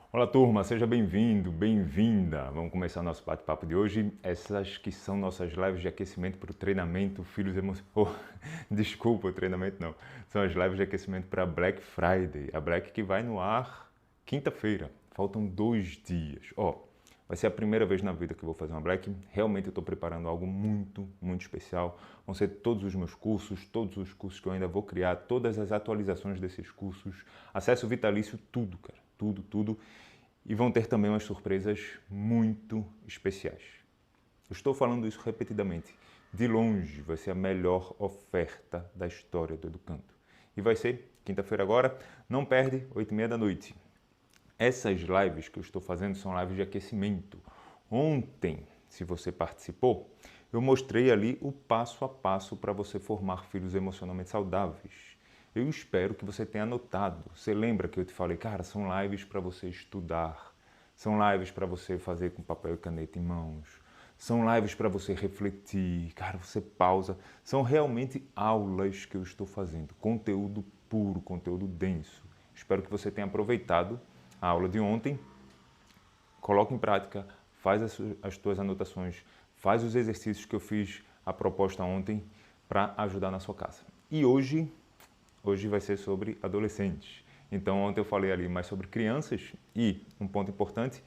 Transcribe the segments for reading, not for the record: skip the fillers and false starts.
Olá turma, seja bem-vindo, bem-vinda. Vamos começar nosso bate-papo de hoje. Essas que são nossas lives de aquecimento para o treinamento Desculpa, o treinamento não. São as lives de aquecimento para Black Friday. A Black que vai no ar quinta-feira. Faltam 2 dias. Vai ser a primeira vez na vida que eu vou fazer uma Black. Realmente eu estou preparando algo muito, muito especial. Vão ser todos os meus cursos, todos os cursos que eu ainda vou criar, todas as atualizações desses cursos, acesso vitalício, tudo, cara. Tudo, tudo. E vão ter também umas surpresas muito especiais. Eu estou falando isso repetidamente. De longe, vai ser a melhor oferta da história do Educando. E vai ser quinta-feira agora. Não perde, 8h30 da noite. Essas lives que eu estou fazendo são lives de aquecimento. Ontem, se você participou, eu mostrei ali o passo a passo para você formar filhos emocionalmente saudáveis. Eu espero que você tenha anotado. Você lembra que eu te falei, cara, são lives para você estudar, são lives para você fazer com papel e caneta em mãos, são lives para você refletir, cara, você pausa. São realmente aulas que eu estou fazendo, conteúdo puro, conteúdo denso. Espero que você tenha aproveitado a aula de ontem, coloca em prática, faz as tuas anotações, faz os exercícios que eu fiz a proposta ontem para ajudar na sua casa. E hoje vai ser sobre adolescentes. Então ontem eu falei ali mais sobre crianças e um ponto importante,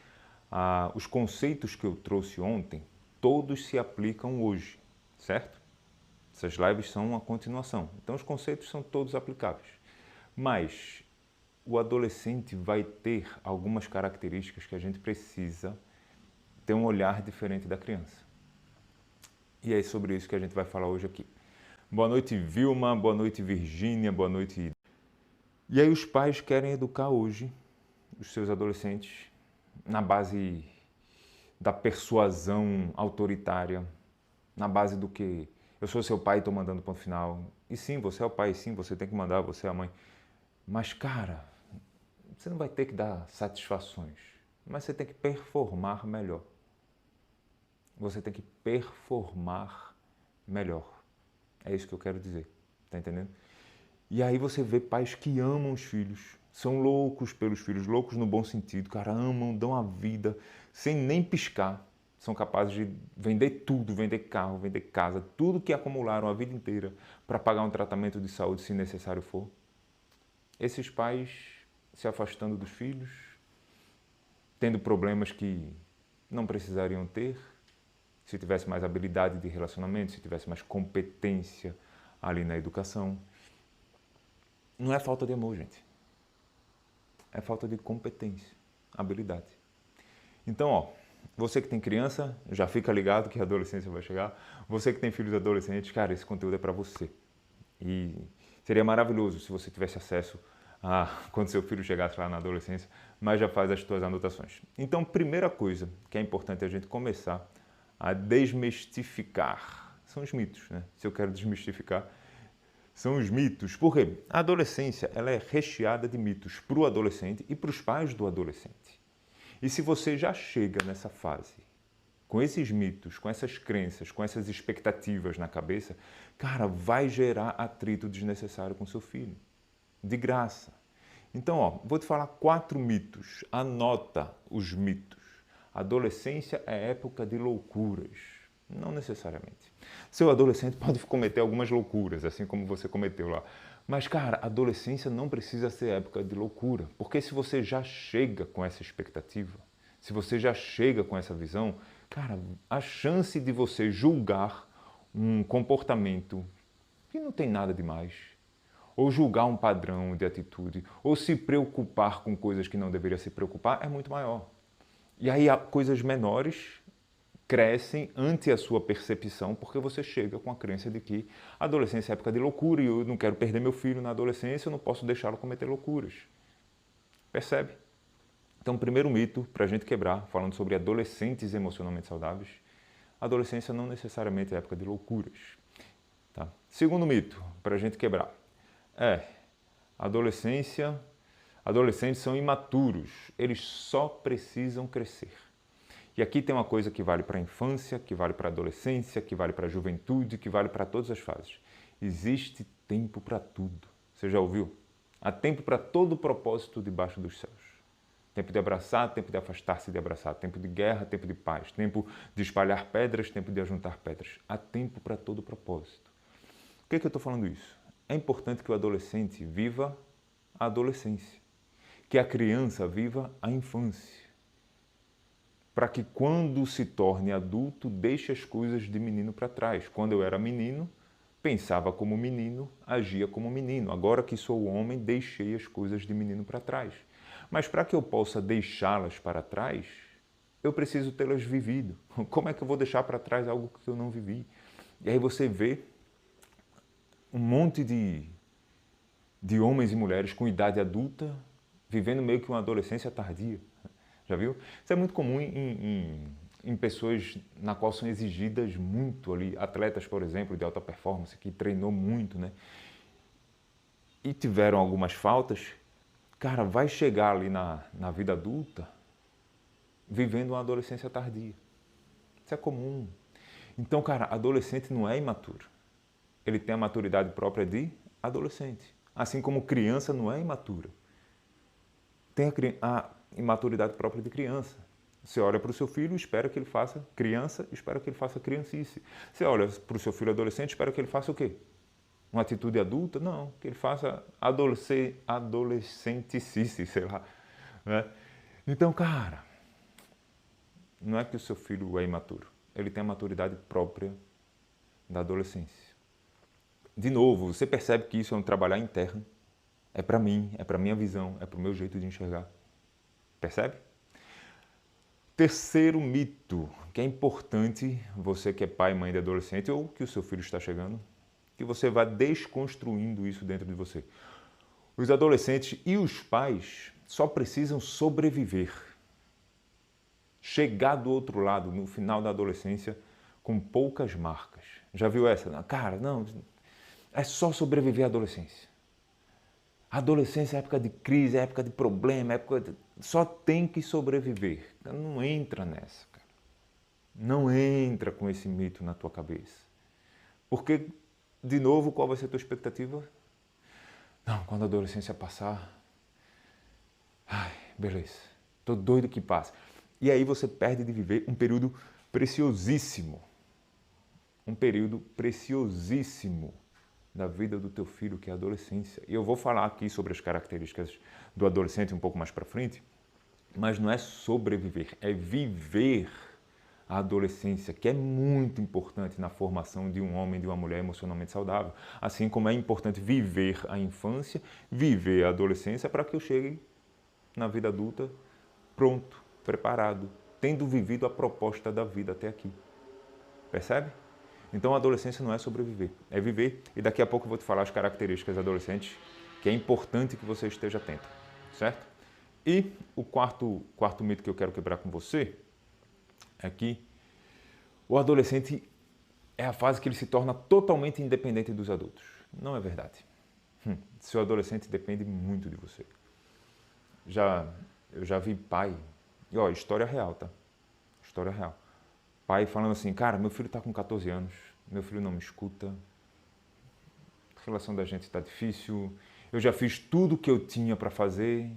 os conceitos que eu trouxe ontem, todos se aplicam hoje, certo? Essas lives são uma continuação, então os conceitos são todos aplicáveis. Mas o adolescente vai ter algumas características que a gente precisa ter um olhar diferente da criança. E é sobre isso que a gente vai falar hoje aqui. Boa noite, Vilma, boa noite, Virgínia, boa noite. E aí os pais querem educar hoje os seus adolescentes na base da persuasão autoritária, na base do que eu sou seu pai e estou mandando ponto final. E sim, você é o pai, sim, você tem que mandar, você é a mãe. Mas, cara, você não vai ter que dar satisfações, mas você tem que performar melhor. Você tem que performar melhor. É isso que eu quero dizer, tá entendendo? E aí você vê pais que amam os filhos, são loucos pelos filhos, loucos no bom sentido, cara, amam, dão a vida, sem nem piscar. São capazes de vender tudo, vender carro, vender casa, tudo que acumularam a vida inteira para pagar um tratamento de saúde se necessário for. Esses pais se afastando dos filhos, tendo problemas que não precisariam ter, se tivesse mais habilidade de relacionamento, se tivesse mais competência ali na educação. Não é falta de amor, gente. É falta de competência, habilidade. Então, você que tem criança, já fica ligado que a adolescência vai chegar. Você que tem filhos adolescentes, cara, esse conteúdo é para você. E seria maravilhoso se você tivesse acesso quando seu filho chegasse lá na adolescência, mas já faz as suas anotações. Então, primeira coisa que é importante a gente começar a desmistificar são os mitos, né? Se eu quero desmistificar, são os mitos. Por quê? A adolescência ela é recheada de mitos para o adolescente e para os pais do adolescente. E se você já chega nessa fase com esses mitos, com essas crenças, com essas expectativas na cabeça, cara, vai gerar atrito desnecessário com seu filho. De graça. Então, vou te falar 4 mitos. Anota os mitos. Adolescência é época de loucuras. Não necessariamente. Seu adolescente pode cometer algumas loucuras, assim como você cometeu lá. Mas, cara, adolescência não precisa ser época de loucura. Porque se você já chega com essa expectativa, se você já chega com essa visão, cara, a chance de você julgar um comportamento que não tem nada demais, ou julgar um padrão de atitude, ou se preocupar com coisas que não deveria se preocupar, é muito maior. E aí coisas menores crescem ante a sua percepção, porque você chega com a crença de que a adolescência é época de loucura e eu não quero perder meu filho na adolescência, eu não posso deixá-lo cometer loucuras. Percebe? Então, primeiro mito para a gente quebrar, falando sobre adolescentes emocionalmente saudáveis, a adolescência não necessariamente é época de loucuras. Tá? Segundo mito para a gente quebrar, adolescentes são imaturos, eles só precisam crescer. E aqui tem uma coisa que vale para a infância, que vale para a adolescência, que vale para a juventude, que vale para todas as fases. Existe tempo para tudo. Você já ouviu? Há tempo para todo o propósito debaixo dos céus. Tempo de abraçar, tempo de afastar-se de abraçar. Tempo de guerra, tempo de paz. Tempo de espalhar pedras, tempo de ajuntar pedras. Há tempo para todo propósito. Por que eu estou falando isso? É importante que o adolescente viva a adolescência. Que a criança viva a infância. Para que quando se torne adulto, deixe as coisas de menino para trás. Quando eu era menino, pensava como menino, agia como menino. Agora que sou homem, deixei as coisas de menino para trás. Mas para que eu possa deixá-las para trás, eu preciso tê-las vivido. Como é que eu vou deixar para trás algo que eu não vivi? E aí você vê um monte de homens e mulheres com idade adulta vivendo meio que uma adolescência tardia. Já viu? Isso é muito comum em pessoas na qual são exigidas muito ali, atletas, por exemplo, de alta performance, que treinou muito, né? E tiveram algumas faltas. Cara, vai chegar ali na vida adulta vivendo uma adolescência tardia. Isso é comum. Então, cara, adolescente não é imaturo. Ele tem a maturidade própria de adolescente. Assim como criança não é imatura. Tem a imaturidade própria de criança. Você olha para o seu filho e espera que ele faça criança, espera que ele faça criancice. Você olha para o seu filho adolescente e espera que ele faça o quê? Uma atitude adulta? Não, que ele faça adolescenticice, sei lá. Né? Então, cara, não é que o seu filho é imaturo. Ele tem a maturidade própria da adolescência. De novo, você percebe que isso é um trabalhar interno. É para mim, é para minha visão, é para o meu jeito de enxergar. Percebe? Terceiro mito, que é importante, você que é pai e mãe de adolescente ou que o seu filho está chegando, que você vá desconstruindo isso dentro de você. Os adolescentes e os pais só precisam sobreviver. Chegar do outro lado, no final da adolescência, com poucas marcas. Já viu essa? Cara, não, é só sobreviver à adolescência. A adolescência é época de crise, é época de problema, só tem que sobreviver. Não entra nessa, cara. Não entra com esse mito na tua cabeça. Porque, de novo, qual vai ser a tua expectativa? Não, quando a adolescência passar, ai, beleza, tô doido que passe. E aí você perde de viver um período preciosíssimo. Um período preciosíssimo da vida do teu filho, que é a adolescência. E eu vou falar aqui sobre as características do adolescente um pouco mais para frente, mas não é sobreviver, é viver a adolescência, que é muito importante na formação de um homem, de uma mulher emocionalmente saudável. Assim como é importante viver a infância, viver a adolescência para que eu chegue na vida adulta pronto, preparado, tendo vivido a proposta da vida até aqui. Percebe? Então a adolescência não é sobreviver, é viver. E daqui a pouco eu vou te falar as características adolescentes, que é importante que você esteja atento, certo? E o quarto mito que eu quero quebrar com você é que o adolescente é a fase que ele se torna totalmente independente dos adultos. Não é verdade. Seu adolescente depende muito de você. Eu já vi pai, e ó, história real, tá? História real. Pai falando assim, cara, meu filho está com 14 anos, meu filho não me escuta, a relação da gente está difícil, eu já fiz tudo o que eu tinha para fazer,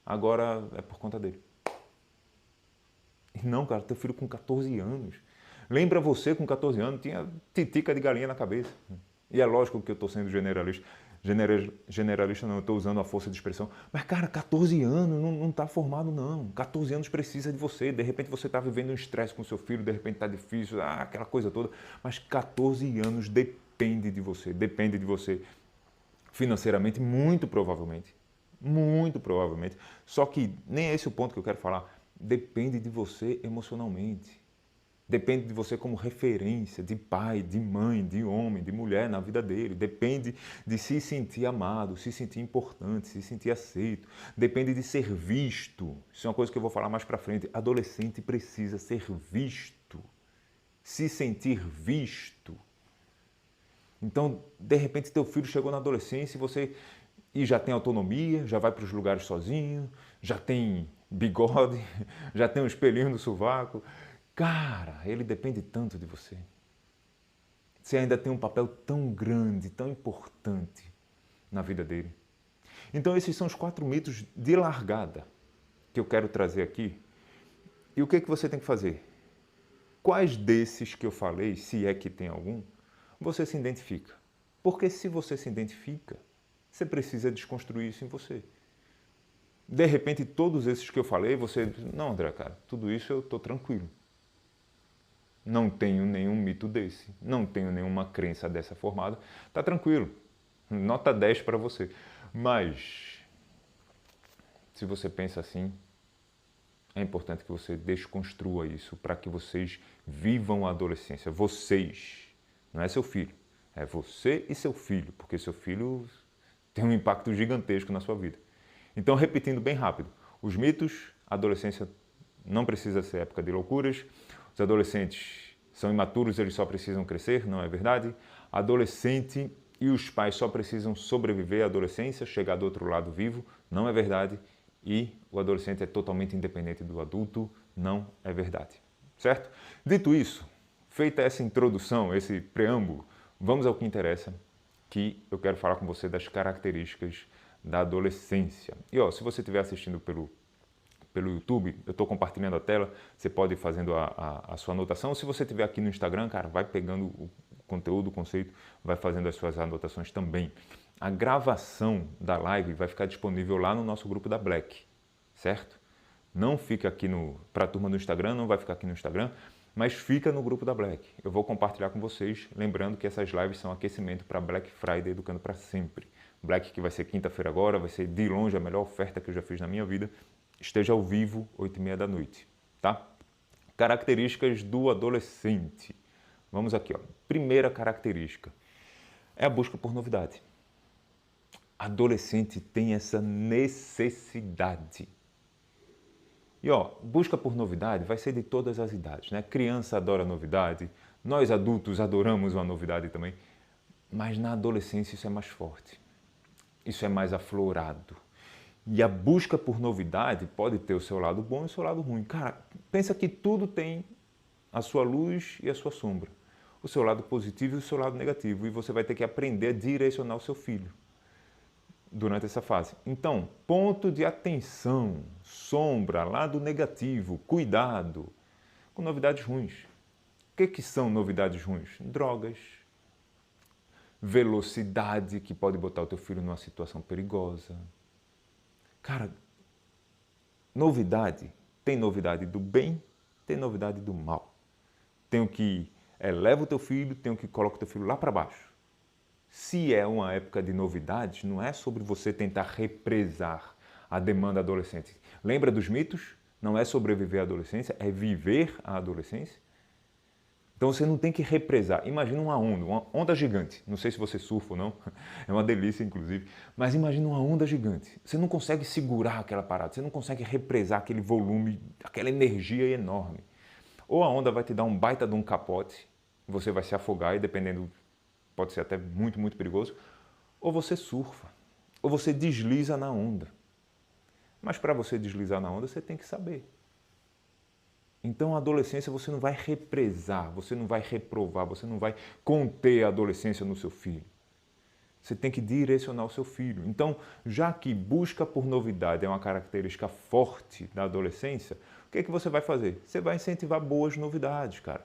agora é por conta dele. E não, cara, teu filho com 14 anos. Lembra você com 14 anos, tinha titica de galinha na cabeça. E é lógico que eu estou sendo generalista. Generalista não, eu estou usando a força de expressão. Mas, cara, 14 anos não está formado, não. 14 anos precisa de você. De repente você está vivendo um estresse com seu filho, de repente está difícil, aquela coisa toda. Mas 14 anos depende de você. Depende de você financeiramente, muito provavelmente. Muito provavelmente. Só que nem é esse o ponto que eu quero falar. Depende de você emocionalmente. Depende de você como referência de pai, de mãe, de homem, de mulher na vida dele. Depende de se sentir amado, se sentir importante, se sentir aceito. Depende de ser visto. Isso é uma coisa que eu vou falar mais pra frente. Adolescente precisa ser visto. Se sentir visto. Então, de repente, teu filho chegou na adolescência e já tem autonomia, já vai para os lugares sozinho, já tem bigode, já tem um espelhinho no sovaco. Cara, ele depende tanto de você. Você ainda tem um papel tão grande, tão importante na vida dele. Então esses são os 4 mitos de largada. que eu quero trazer aqui. E o que você tem que fazer? Quais desses que eu falei, se é que tem algum, você se identifica? Porque se você se identifica, você precisa desconstruir isso em você. De repente, todos esses que eu falei, você diz, não, André, cara, tudo isso eu estou tranquilo. Não tenho nenhum mito desse, não tenho nenhuma crença dessa formada, tá tranquilo. Nota 10 para você. Mas, se você pensa assim, é importante que você desconstrua isso para que vocês vivam a adolescência. Vocês, não é seu filho, é você e seu filho, porque seu filho tem um impacto gigantesco na sua vida. Então, repetindo bem rápido, os mitos, a adolescência não precisa ser época de loucuras, os adolescentes são imaturos, eles só precisam crescer, não é verdade? Adolescente e os pais só precisam sobreviver à adolescência, chegar do outro lado vivo, não é verdade? E o adolescente é totalmente independente do adulto, não é verdade. Certo? Dito isso, feita essa introdução, esse preâmbulo, vamos ao que interessa, que eu quero falar com você das características da adolescência. E ó, se você estiver assistindo pelo YouTube, eu estou compartilhando a tela, você pode ir fazendo a sua anotação. Se você estiver aqui no Instagram, cara, vai pegando o conteúdo, o conceito, vai fazendo as suas anotações também. A gravação da live vai ficar disponível lá no nosso grupo da Black, certo? Não fica aqui para a turma do Instagram, não vai ficar aqui no Instagram, mas fica no grupo da Black. Eu vou compartilhar com vocês, lembrando que essas lives são aquecimento para Black Friday Educando para Sempre. Black que vai ser quinta-feira agora, vai ser de longe a melhor oferta que eu já fiz na minha vida. Esteja ao vivo, 8h30 da noite, tá? Características do adolescente. Vamos aqui, ó. Primeira característica é a busca por novidade. Adolescente tem essa necessidade. E ó, busca por novidade vai ser de todas as idades, né? Criança adora novidade, nós adultos adoramos uma novidade também, mas na adolescência isso é mais forte, isso é mais aflorado. E a busca por novidade pode ter o seu lado bom e o seu lado ruim. Cara, pensa que tudo tem a sua luz e a sua sombra, o seu lado positivo e o seu lado negativo, e você vai ter que aprender a direcionar o seu filho durante essa fase. Então, ponto de atenção, sombra, lado negativo, cuidado com novidades ruins. O que são novidades ruins? Drogas, velocidade, que pode botar o teu filho numa situação perigosa. Cara, novidade, tem novidade do bem, tem novidade do mal. Tem o que eleva o teu filho, tem o que coloca o teu filho lá para baixo. Se é uma época de novidades, não é sobre você tentar represar a demanda adolescente. Lembra dos mitos? Não é sobreviver à adolescência, é viver a adolescência. Então você não tem que represar. Imagina uma onda gigante. Não sei se você surfa ou não, é uma delícia inclusive, mas imagina uma onda gigante. Você não consegue segurar aquela parada, você não consegue represar aquele volume, aquela energia enorme. Ou a onda vai te dar um baita de um capote, você vai se afogar e dependendo, pode ser até muito, muito perigoso, ou você surfa, ou você desliza na onda. Mas para você deslizar na onda, você tem que saber. Então, a adolescência você não vai represar, você não vai reprovar, você não vai conter a adolescência no seu filho. Você tem que direcionar o seu filho. Então, já que busca por novidade é uma característica forte da adolescência, o que você vai fazer? Você vai incentivar boas novidades, cara.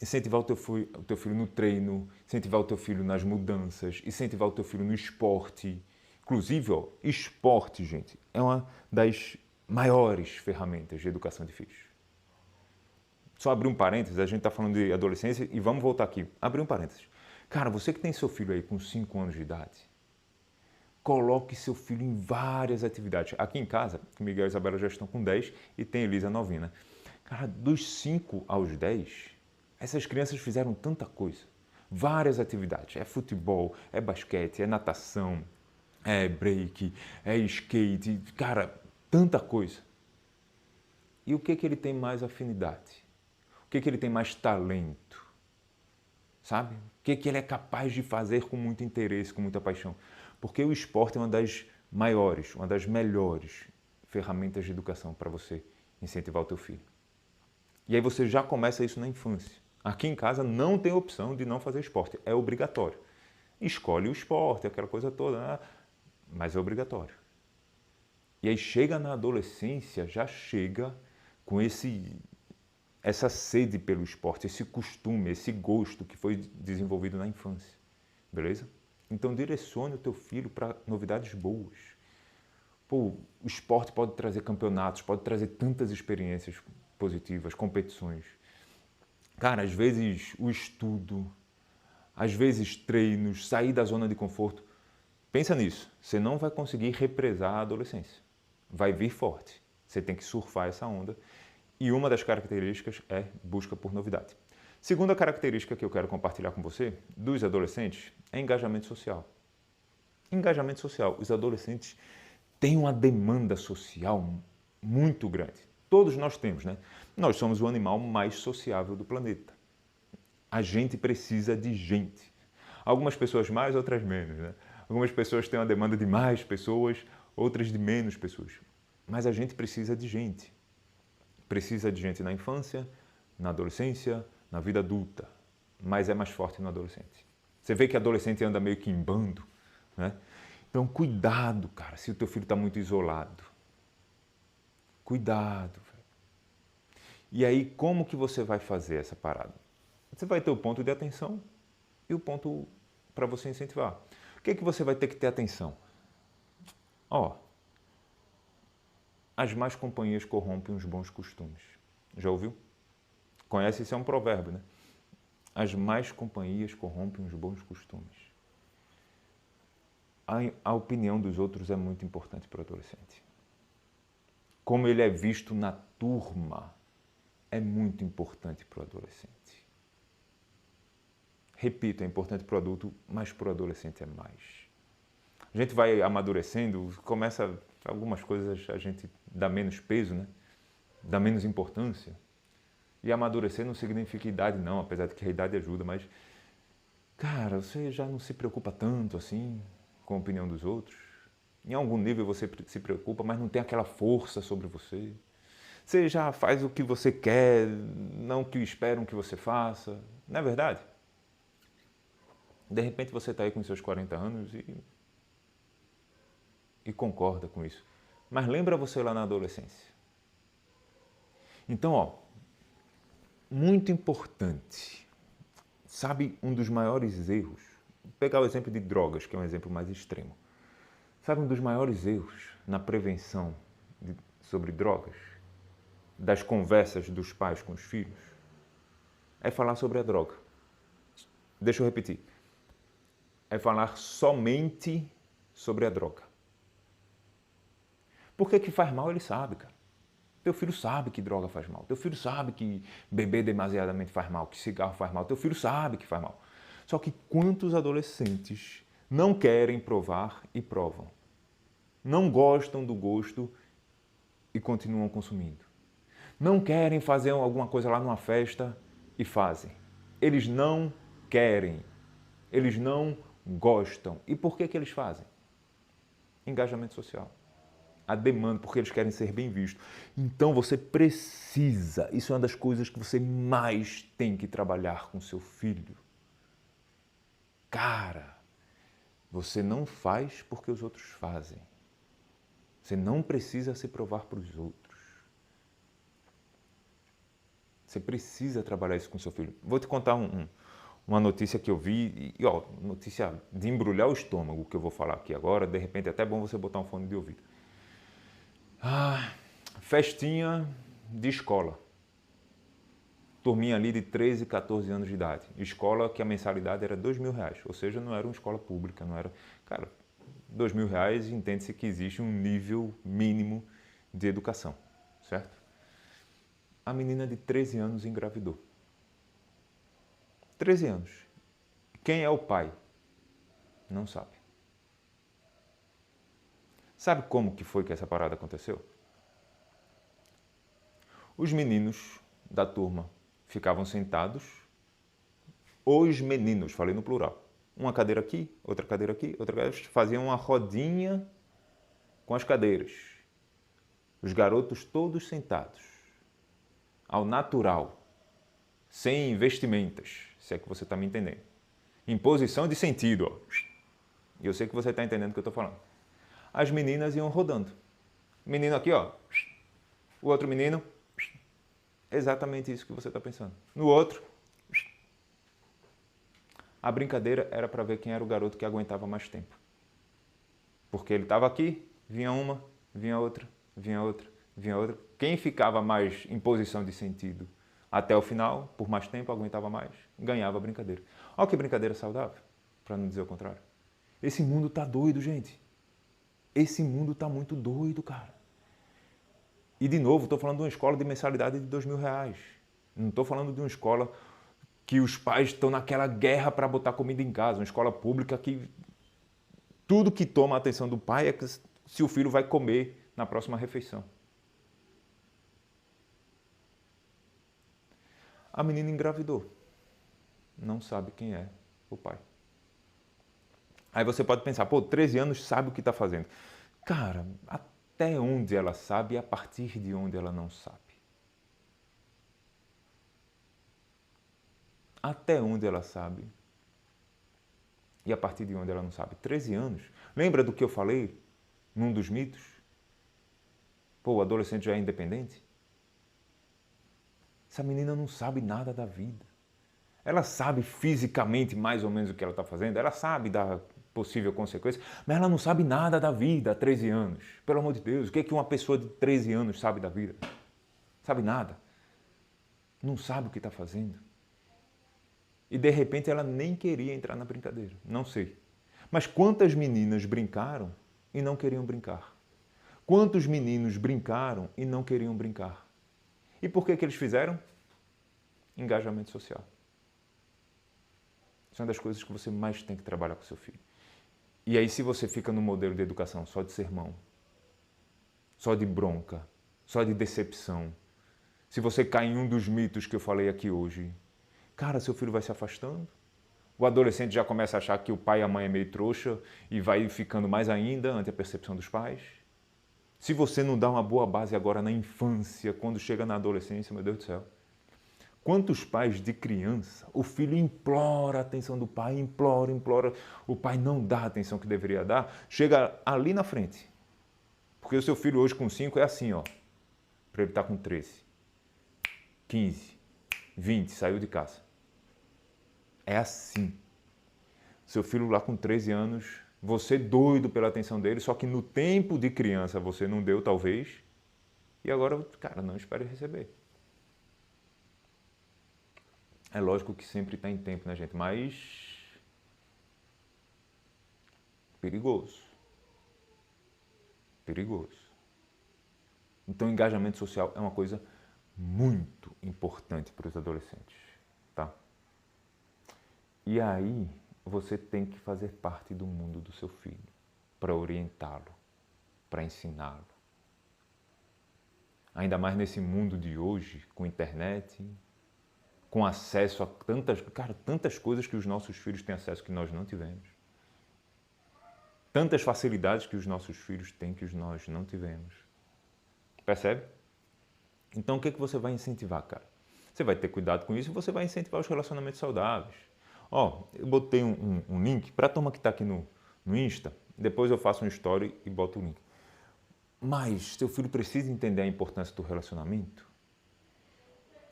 Incentivar o teu filho no treino, incentivar o teu filho nas mudanças, incentivar o teu filho no esporte. Inclusive, ó, esporte, gente, é uma das maiores ferramentas de educação de filhos. Só abrir um parênteses, a gente está falando de adolescência e vamos voltar aqui. Abrir um parênteses. Cara, você que tem seu filho aí com 5 anos de idade, coloque seu filho em várias atividades. Aqui em casa, o Miguel e a Isabela já estão com 10 e tem Elisa novinha, né? Cara, dos 5 aos 10, essas crianças fizeram tanta coisa. Várias atividades. É futebol, é basquete, é natação, é break, é skate. Cara, tanta coisa. E o que ele tem mais afinidade? O que ele tem mais talento? Sabe? O que ele é capaz de fazer com muito interesse, com muita paixão? Porque o esporte é uma das maiores, uma das melhores ferramentas de educação para você incentivar o teu filho. E aí você já começa isso na infância. Aqui em casa não tem opção de não fazer esporte, é obrigatório. Escolhe o esporte, aquela coisa toda, mas é obrigatório. E aí chega na adolescência, já chega com essa sede pelo esporte, esse costume, esse gosto que foi desenvolvido na infância, beleza? Então direcione o teu filho para novidades boas. Pô, o esporte pode trazer campeonatos, pode trazer tantas experiências positivas, competições. Cara, às vezes o estudo, às vezes treinos, sair da zona de conforto. Pensa nisso, você não vai conseguir represar a adolescência. Vai vir forte. Você tem que surfar essa onda. E uma das características é busca por novidade. Segunda característica que eu quero compartilhar com você, dos adolescentes, é engajamento social. Engajamento social. Os adolescentes têm uma demanda social muito grande. Todos nós temos, né? Nós somos o animal mais sociável do planeta. A gente precisa de gente. Algumas pessoas mais, outras menos, né? Algumas pessoas têm uma demanda de mais pessoas, outras de menos pessoas. Mas a gente precisa de gente. Precisa de gente na infância, na adolescência, na vida adulta. Mas é mais forte no adolescente. Você vê que adolescente anda meio que em bando, né? Então, cuidado, cara, se o teu filho está muito isolado. Cuidado, velho. E aí, como que você vai fazer essa parada? Você vai ter o ponto de atenção e o ponto para você incentivar. O que é que você vai ter que ter atenção? Ó, as más companhias corrompem os bons costumes. Já ouviu? Conhece? Isso é um provérbio, né? As más companhias corrompem os bons costumes. A opinião dos outros é muito importante para o adolescente. Como ele é visto na turma é muito importante para o adolescente. Repito, é importante para o adulto, mas para o adolescente é mais. A gente vai amadurecendo, começa algumas coisas a gente dá menos peso, né? Dá menos importância. E amadurecer não significa idade não, apesar de que a idade ajuda, mas cara, você já não se preocupa tanto assim com a opinião dos outros. Em algum nível você se preocupa, mas não tem aquela força sobre você. Você já faz o que você quer, não o que esperam que você faça. Não é verdade? De repente você está aí com seus 40 anos e concorda com isso. Mas lembra você lá na adolescência. Então, ó, muito importante. Sabe um dos maiores erros? Vou pegar o exemplo de drogas, que é um exemplo mais extremo. Sabe um dos maiores erros na prevenção sobre drogas? Das conversas dos pais com os filhos? É falar sobre a droga. Deixa eu repetir. É falar somente sobre a droga. Porque que faz mal, ele sabe, cara. Teu filho sabe que droga faz mal. Teu filho sabe que beber demasiadamente faz mal, que cigarro faz mal. Teu filho sabe que faz mal. Só que quantos adolescentes não querem provar e provam? Não gostam do gosto e continuam consumindo. Não querem fazer alguma coisa lá numa festa e fazem. Eles não querem. Eles não gostam. E por que eles fazem? Engajamento social. A demanda, porque eles querem ser bem vistos. Então você precisa, isso é uma das coisas que você mais tem que trabalhar com seu filho. Cara, você não faz porque os outros fazem. Você não precisa se provar para os outros. Você precisa trabalhar isso com seu filho. Vou te contar uma notícia que eu vi, e ó, notícia de embrulhar o estômago que eu vou falar aqui agora, de repente é até bom você botar um fone de ouvido. Festinha de escola. Turminha ali de 13, 14 anos de idade. Escola que a mensalidade era R$2.000, ou seja, não era uma escola pública, não era... Cara, R$2.000 entende-se que existe um nível mínimo de educação, certo? A menina de 13 anos engravidou. 13 anos. Quem é o pai? Não sabe. Sabe como que foi que essa parada aconteceu? Os meninos da turma ficavam sentados. Os meninos, falei no plural. Uma cadeira aqui, outra cadeira aqui, outra cadeira. Faziam uma rodinha com as cadeiras. Os garotos todos sentados. Ao natural. Sem vestimentas, se é que você está me entendendo. Em posição de sentido, ó. E eu sei que você está entendendo o que eu estou falando. As meninas iam rodando. Menino aqui, ó. O outro menino, exatamente isso que você está pensando. No outro, a brincadeira era para ver quem era o garoto que aguentava mais tempo. Porque ele estava aqui, vinha uma, vinha outra, vinha outra, vinha outra. Quem ficava mais em posição de sentido até o final, por mais tempo, aguentava mais, ganhava a brincadeira. Olha que brincadeira saudável, para não dizer o contrário. Esse mundo tá doido, gente. Esse mundo tá muito doido, cara. E, de novo, estou falando de uma escola de mensalidade de R$ 2.000. Não estou falando de uma escola que os pais estão naquela guerra para botar comida em casa. Uma escola pública que tudo que toma a atenção do pai é que se o filho vai comer na próxima refeição. A menina engravidou. Não sabe quem é o pai. Aí você pode pensar, pô, 13 anos sabe o que está fazendo. Cara, até onde ela sabe e a partir de onde ela não sabe. Até onde ela sabe e a partir de onde ela não sabe. 13 anos. Lembra do que eu falei num dos mitos? Pô, o adolescente já é independente? Essa menina não sabe nada da vida. Ela sabe fisicamente mais ou menos o que ela está fazendo, ela sabe da possível consequência, mas ela não sabe nada da vida há 13 anos. Pelo amor de Deus, o que é que uma pessoa de 13 anos sabe da vida? Sabe nada. Não sabe o que está fazendo. E de repente ela nem queria entrar na brincadeira, não sei. Mas quantas meninas brincaram e não queriam brincar? Quantos meninos brincaram e não queriam brincar? E por que eles fizeram? Engajamento social. Isso é uma das coisas que você mais tem que trabalhar com seu filho. E aí, se você fica no modelo de educação só de sermão, só de bronca, só de decepção, se você cai em um dos mitos que eu falei aqui hoje, cara, seu filho vai se afastando. O adolescente já começa a achar que o pai e a mãe é meio trouxa e vai ficando mais ainda ante a percepção dos pais. Se você não dá uma boa base agora na infância, quando chega na adolescência, meu Deus do céu. Quantos pais de criança, o filho implora a atenção do pai, implora, o pai não dá a atenção que deveria dar, chega ali na frente. Porque o seu filho hoje com 5 é assim, ó, para ele estar com 13, 15, 20, saiu de casa. É assim. Seu filho lá com 13 anos, você doido pela atenção dele, só que no tempo de criança você não deu, talvez, e agora, cara, não espere receber. É lógico que sempre está em tempo, né, gente? Mas perigoso. Perigoso. Então, engajamento social é uma coisa muito importante para os adolescentes, tá? E aí, você tem que fazer parte do mundo do seu filho para orientá-lo, para ensiná-lo. Ainda mais nesse mundo de hoje, com internet, com acesso a tantas coisas que os nossos filhos têm acesso que nós não tivemos. Tantas facilidades que os nossos filhos têm que nós não tivemos. Percebe? Então, o que você vai incentivar, cara? Você vai ter cuidado com isso e você vai incentivar os relacionamentos saudáveis. Ó, eu botei um link para a turma que está aqui no Insta, depois eu faço um story e boto o link. Mas seu filho precisa entender a importância do relacionamento.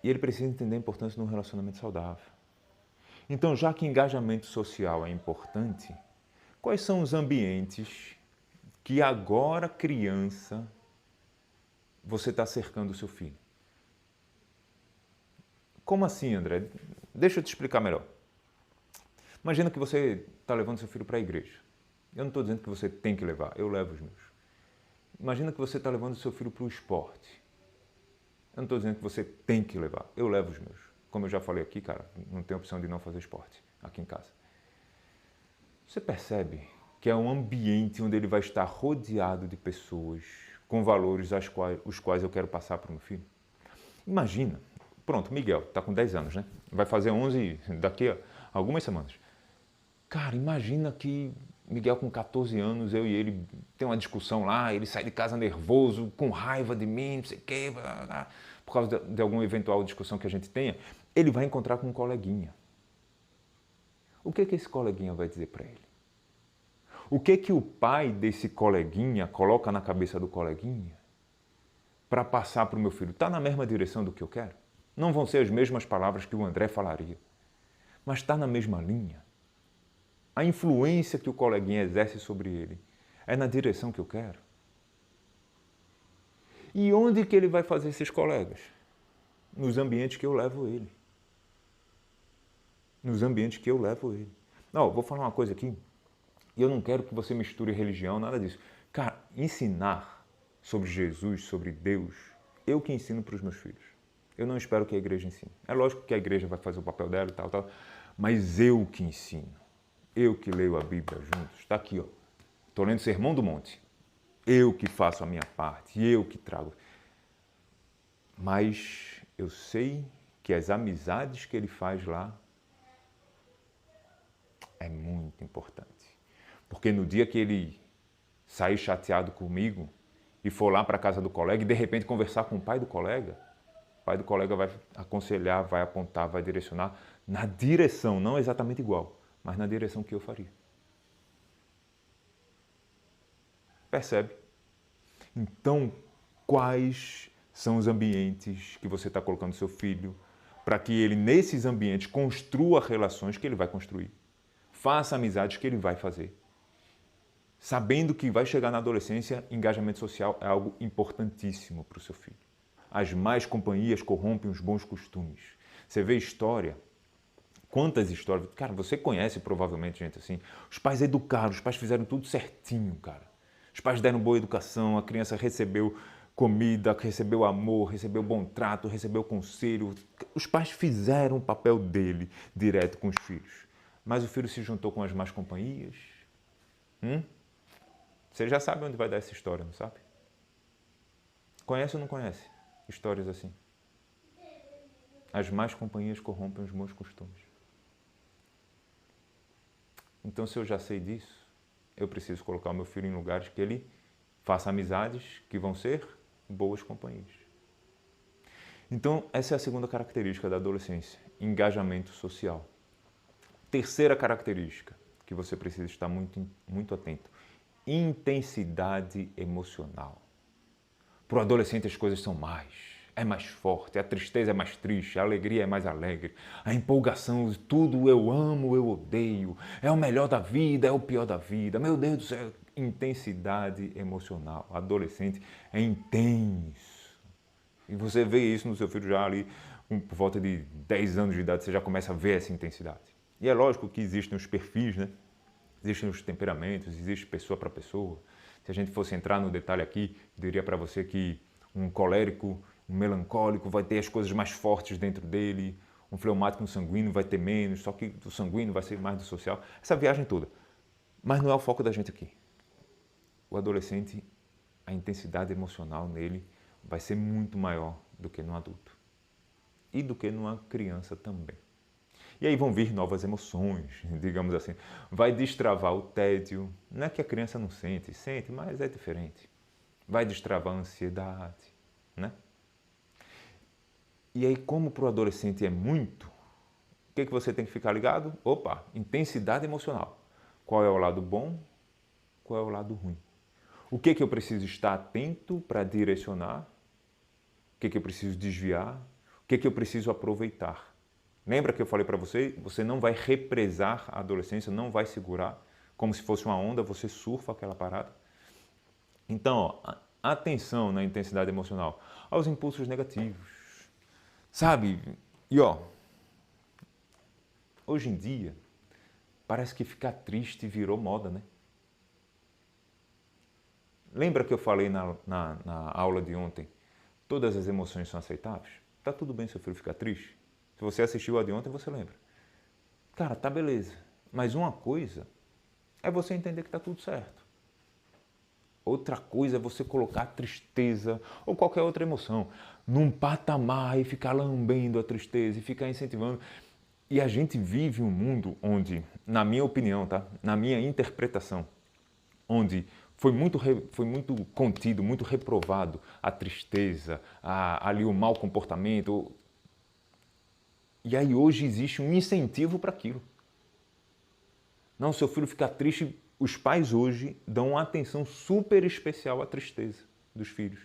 E ele precisa entender a importância de um relacionamento saudável. Então, já que engajamento social é importante, quais são os ambientes que agora, criança, você está cercando o seu filho? Como assim, André? Deixa eu te explicar melhor. Imagina que você está levando seu filho para a igreja. Eu não estou dizendo que você tem que levar, eu levo os meus. Imagina que você está levando seu filho para o esporte. Eu não estou dizendo que você tem que levar, eu levo os meus. Como eu já falei aqui, cara, não tem opção de não fazer esporte aqui em casa. Você percebe que é um ambiente onde ele vai estar rodeado de pessoas com valores os quais eu quero passar para o meu filho? Imagina, pronto, Miguel está com 10 anos, né? Vai fazer 11 daqui a algumas semanas. Cara, imagina que Miguel com 14 anos, eu e ele tem uma discussão lá, ele sai de casa nervoso, com raiva de mim, não sei o quê, por causa de alguma eventual discussão que a gente tenha, ele vai encontrar com um coleguinha. O que esse coleguinha vai dizer para ele? O que o pai desse coleguinha coloca na cabeça do coleguinha? para passar para o meu filho está na mesma direção do que eu quero? Não vão ser as mesmas palavras que o André falaria, mas está na mesma linha. A influência que o coleguinha exerce sobre ele é na direção que eu quero? E onde que ele vai fazer esses colegas? Nos ambientes que eu levo ele. Nos ambientes que eu levo ele. Não, vou falar uma coisa aqui. E eu não quero que você misture religião, nada disso. Cara, ensinar sobre Jesus, sobre Deus, eu que ensino para os meus filhos. Eu não espero que a igreja ensine. É lógico que a igreja vai fazer o papel dela e tal, mas eu que ensino. Eu que leio a Bíblia juntos. Está aqui, ó. Estou lendo o Sermão do Monte. Eu que faço a minha parte, eu que trago. Mas eu sei que as amizades que ele faz lá é muito importante. Porque no dia que ele sair chateado comigo e for lá para a casa do colega e de repente conversar com o pai do colega vai aconselhar, vai apontar, vai direcionar na direção, não exatamente igual, mas na direção que eu faria. Percebe? Então, quais são os ambientes que você está colocando seu filho para que ele, nesses ambientes, construa relações que ele vai construir, faça amizades que ele vai fazer, sabendo que vai chegar na adolescência, engajamento social é algo importantíssimo para o seu filho. As más companhias corrompem os bons costumes. Você vê história, quantas histórias... Cara, você conhece provavelmente gente assim. Os pais educaram, os pais fizeram tudo certinho, cara. Os pais deram boa educação, a criança recebeu comida, recebeu amor, recebeu bom trato, recebeu conselho. Os pais fizeram o papel dele direto com os filhos. Mas o filho se juntou com as más companhias. Você já sabe onde vai dar essa história, não sabe? Conhece ou não conhece histórias assim? As más companhias corrompem os bons costumes. Então, se eu já sei disso, eu preciso colocar o meu filho em lugares que ele faça amizades que vão ser boas companhias. Então, essa é a segunda característica da adolescência, engajamento social. Terceira característica que você precisa estar muito atento, intensidade emocional. Para o adolescente as coisas são é mais forte, a tristeza é mais triste, a alegria é mais alegre, a empolgação, tudo eu amo, eu odeio, é o melhor da vida, é o pior da vida, meu Deus do céu, intensidade emocional. O adolescente é intenso. E você vê isso no seu filho já ali, por volta de 10 anos de idade, você já começa a ver essa intensidade. E é lógico que existem os perfis, né? Existem os temperamentos, existe pessoa para pessoa. Se a gente fosse entrar no detalhe aqui, eu diria para você que um colérico, um melancólico vai ter as coisas mais fortes dentro dele, um fleumático, um sanguíneo vai ter menos, só que o sanguíneo vai ser mais do social. Essa viagem toda. Mas não é o foco da gente aqui. O adolescente, a intensidade emocional nele vai ser muito maior do que no adulto. E do que numa criança também. E aí vão vir novas emoções, digamos assim. Vai destravar o tédio. Não é que a criança não sente, mas é diferente. Vai destravar a ansiedade, né? E aí, como para o adolescente é muito, o que você tem que ficar ligado? Opa, intensidade emocional. Qual é o lado bom? Qual é o lado ruim? O que eu preciso estar atento para direcionar? O que eu preciso desviar? O que eu preciso aproveitar? Lembra que eu falei para você? Você não vai represar a adolescência, não vai segurar. Como se fosse uma onda, você surfa aquela parada. Então, ó, atenção na intensidade emocional, aos impulsos negativos. Sabe? E ó, hoje em dia, parece que ficar triste virou moda, né? Lembra que eu falei na aula de ontem? Todas as emoções são aceitáveis? Tá tudo bem seu filho ficar triste? Se você assistiu a de ontem, você lembra. Cara, tá beleza. Mas uma coisa é você entender que tá tudo certo. Outra coisa é você colocar a tristeza ou qualquer outra emoção num patamar e ficar lambendo a tristeza e ficar incentivando. E a gente vive um mundo onde, na minha opinião, tá? Na minha interpretação, onde foi muito contido, muito reprovado a tristeza, ali o mau comportamento. E aí hoje existe um incentivo para aquilo. Não, seu filho fica triste, os pais hoje dão uma atenção super especial à tristeza dos filhos.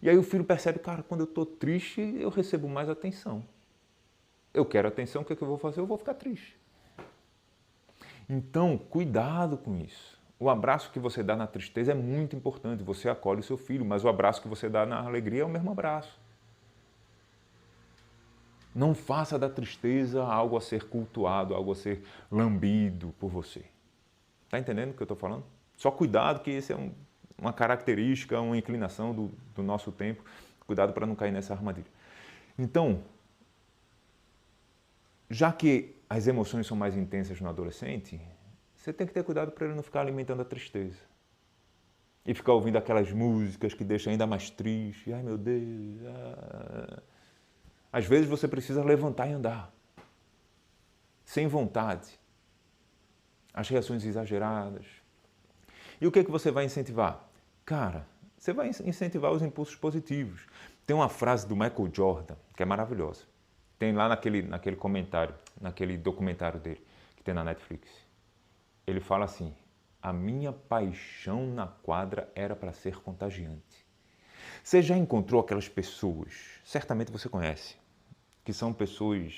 E aí o filho percebe, cara, quando eu estou triste, eu recebo mais atenção. Eu quero atenção, o que é que eu vou fazer? Eu vou ficar triste. Então, cuidado com isso. O abraço que você dá na tristeza é muito importante. Você acolhe o seu filho, mas o abraço que você dá na alegria é o mesmo abraço. Não faça da tristeza algo a ser cultuado, algo a ser lambido por você. Está entendendo o que eu estou falando? Só cuidado que isso é uma característica, uma inclinação do nosso tempo. Cuidado para não cair nessa armadilha. Então, já que as emoções são mais intensas no adolescente, você tem que ter cuidado para ele não ficar alimentando a tristeza. E ficar ouvindo aquelas músicas que deixam ainda mais triste. Ai, meu Deus. Às vezes você precisa levantar e andar. Sem vontade. As reações exageradas. E o que é que você vai incentivar? Cara, você vai incentivar os impulsos positivos. Tem uma frase do Michael Jordan que é maravilhosa. Tem lá naquele comentário, naquele documentário dele, que tem na Netflix. Ele fala assim, a minha paixão na quadra era para ser contagiante. Você já encontrou aquelas pessoas, certamente você conhece, que são pessoas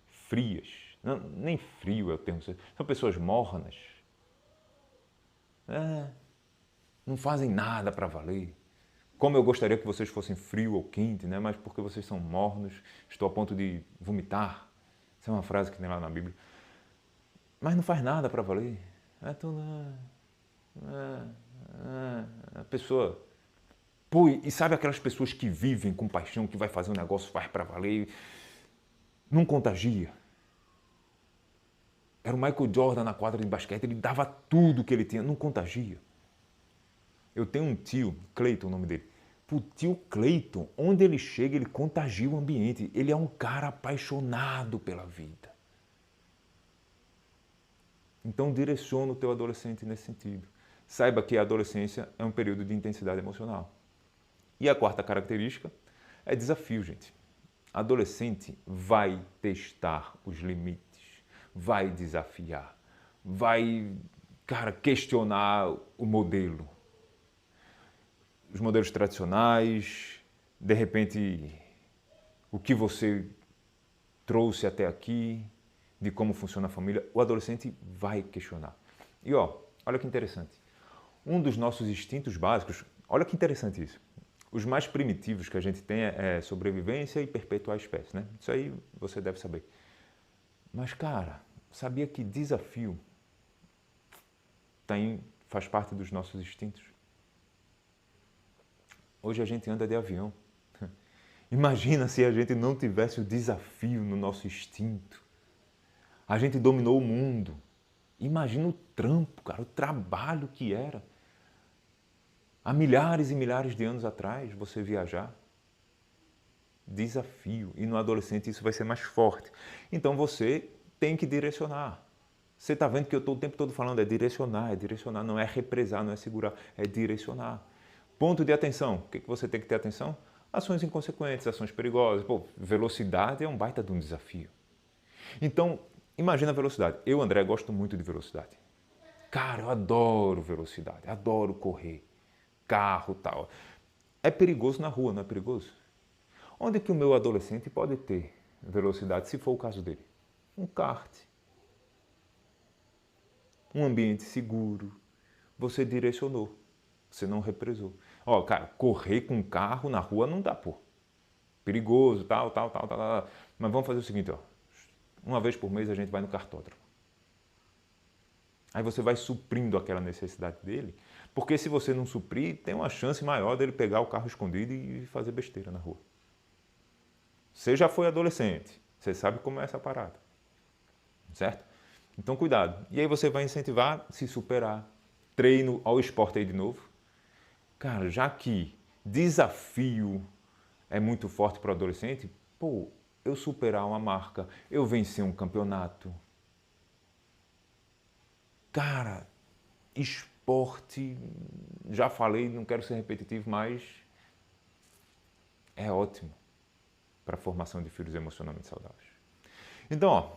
frias, não, nem frio é o termo, são pessoas mornas, não fazem nada para valer. Como eu gostaria que vocês fossem frio ou quente, né? Mas porque vocês são mornos, estou a ponto de vomitar. Essa é uma frase que tem lá na Bíblia. Mas não faz nada para valer. A pessoa... Pô, e sabe aquelas pessoas que vivem com paixão, que vai fazer um negócio, faz para valer, não contagia. Era o Michael Jordan na quadra de basquete, ele dava tudo que ele tinha, não contagia. Eu tenho um tio, Cleiton, o nome dele. O tio Cleiton, onde ele chega, ele contagia o ambiente. Ele é um cara apaixonado pela vida. Então direciona o teu adolescente nesse sentido. Saiba que a adolescência é um período de intensidade emocional. E a quarta característica é desafio, gente. Adolescente vai testar os limites, vai desafiar, vai, cara, questionar o modelo. Os modelos tradicionais, de repente, o que você trouxe até aqui, de como funciona a família, o adolescente vai questionar. E olha que interessante. Um dos nossos instintos básicos, olha que interessante isso. Os mais primitivos que a gente tem é sobrevivência e perpetuar a espécie, né? Isso aí você deve saber. Mas, cara, sabia que desafio faz parte dos nossos instintos? Hoje a gente anda de avião. Imagina se a gente não tivesse o desafio no nosso instinto. A gente dominou o mundo. Imagina o trampo, cara, o trabalho que era. Há milhares e milhares de anos atrás, você viajar. Desafio. E no adolescente isso vai ser mais forte. Então você tem que direcionar. Você está vendo que eu estou o tempo todo falando, é direcionar, não é represar, não é segurar, é direcionar. Ponto de atenção. O que você tem que ter atenção? Ações inconsequentes, ações perigosas. Pô, velocidade é um baita de um desafio. Então, imagina a velocidade. Eu, André, gosto muito de velocidade. Cara, eu adoro velocidade, adoro correr, carro e tal. É perigoso na rua, não é perigoso? Onde que o meu adolescente pode ter velocidade, se for o caso dele? Um kart. Um ambiente seguro. Você direcionou. Você não represou. Cara, correr com carro na rua não dá, pô. Perigoso, tal. Mas vamos fazer o seguinte, uma vez por mês a gente vai no kartódromo. Aí você vai suprindo aquela necessidade dele, porque se você não suprir, tem uma chance maior dele pegar o carro escondido e fazer besteira na rua. Você já foi adolescente, você sabe como é essa parada, certo? Então cuidado. E aí você vai incentivar a se superar. Treino ao esporte aí de novo. Cara, já que desafio é muito forte para o adolescente, eu superar uma marca, eu vencer um campeonato. Cara, esporte, já falei, não quero ser repetitivo, mas é ótimo para a formação de filhos emocionalmente saudáveis. Então,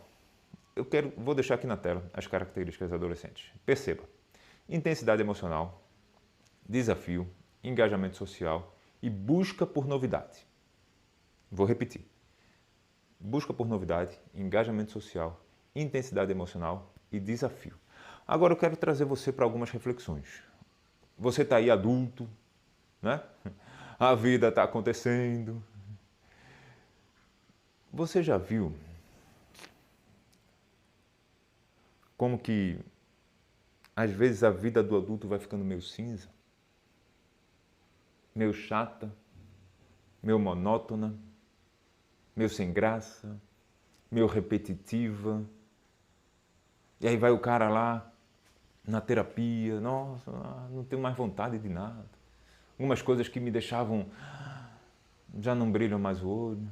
vou deixar aqui na tela as características adolescentes. Perceba, intensidade emocional, desafio, engajamento social e busca por novidade. Vou repetir. Busca por novidade, engajamento social, intensidade emocional e desafio. Agora eu quero trazer você para algumas reflexões. Você está aí adulto, né? A vida está acontecendo. Você já viu como que às vezes a vida do adulto vai ficando meio cinza, meio chata, meio monótona, meio sem graça, meio repetitiva? E aí vai o cara lá na terapia, nossa, não tenho mais vontade de nada. Algumas coisas que me deixavam, já não brilham mais o olho.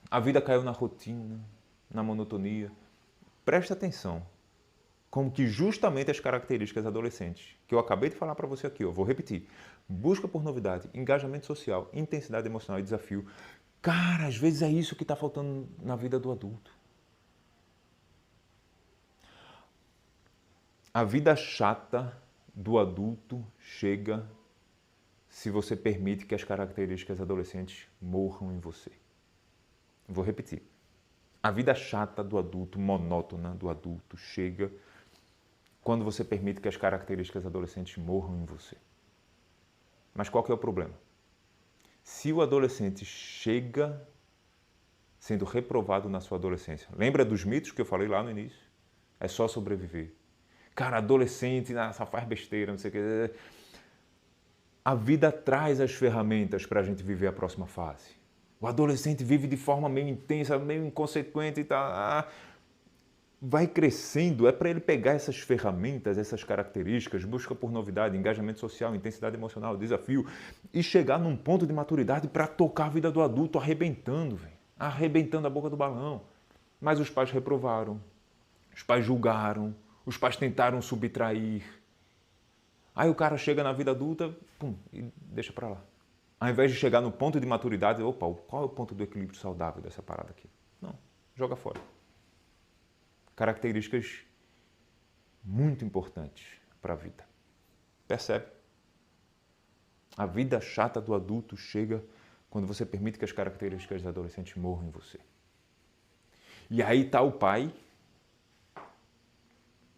A vida caiu na rotina, na monotonia. Presta atenção, como que justamente as características adolescentes, que eu acabei de falar para você aqui, eu vou repetir. Busca por novidade, engajamento social, intensidade emocional e desafio. Cara, às vezes é isso que está faltando na vida do adulto. A vida chata do adulto chega se você permite que as características adolescentes morram em você. Vou repetir. A vida chata do adulto, monótona do adulto, chega quando você permite que as características adolescentes morram em você. Mas qual que é o problema? Se o adolescente chega sendo reprovado na sua adolescência, lembra dos mitos que eu falei lá no início? É só sobreviver. Cara, adolescente, só faz besteira, não sei o que. A vida traz as ferramentas para a gente viver a próxima fase. O adolescente vive de forma meio intensa, meio inconsequente e tal. Vai crescendo, é para ele pegar essas ferramentas, essas características, busca por novidade, engajamento social, intensidade emocional, desafio, e chegar num ponto de maturidade para tocar a vida do adulto arrebentando, véio, arrebentando a boca do balão. Mas os pais reprovaram, os pais julgaram, os pais tentaram subtrair. Aí o cara chega na vida adulta, pum, e deixa para lá. Ao invés de chegar no ponto de maturidade, opa, qual é o ponto do equilíbrio saudável dessa parada aqui? Não, joga fora. Características muito importantes para a vida. Percebe? A vida chata do adulto chega quando você permite que as características dos adolescentes morram em você. E aí está o pai,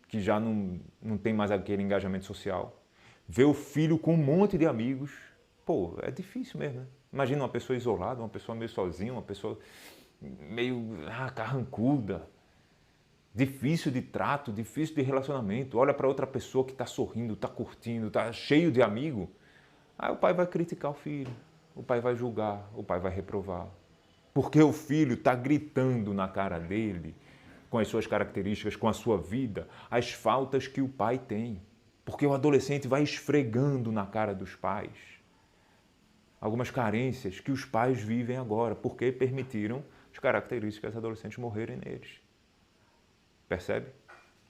que já não tem mais aquele engajamento social, vê o filho com um monte de amigos. Pô, é difícil mesmo, né? Imagina uma pessoa isolada, uma pessoa meio sozinha, uma pessoa meio carrancuda, difícil de trato, difícil de relacionamento. Olha para outra pessoa que está sorrindo, está curtindo, está cheio de amigo. Aí o pai vai criticar o filho, o pai vai julgar, o pai vai reprovar. Porque o filho está gritando na cara dele, com as suas características, com a sua vida, as faltas que o pai tem. Porque o adolescente vai esfregando na cara dos pais algumas carências que os pais vivem agora, porque permitiram as características adolescentes morrerem neles. Percebe?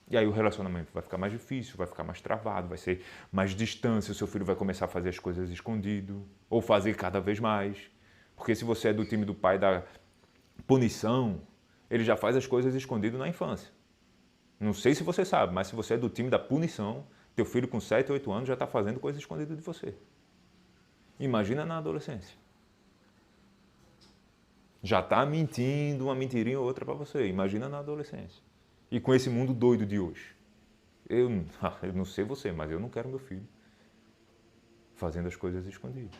E aí o relacionamento vai ficar mais difícil, vai ficar mais travado, vai ser mais distância, o seu filho vai começar a fazer as coisas escondido, ou fazer cada vez mais. Porque se você é do time do pai da punição, ele já faz as coisas escondido na infância. Não sei se você sabe, mas se você é do time da punição, teu filho com 7, 8 anos já está fazendo coisas escondidas de você. Imagina na adolescência. Já está mentindo uma mentirinha ou outra para você. Imagina na adolescência. E com esse mundo doido de hoje. Eu não sei você, mas eu não quero meu filho fazendo as coisas escondidas.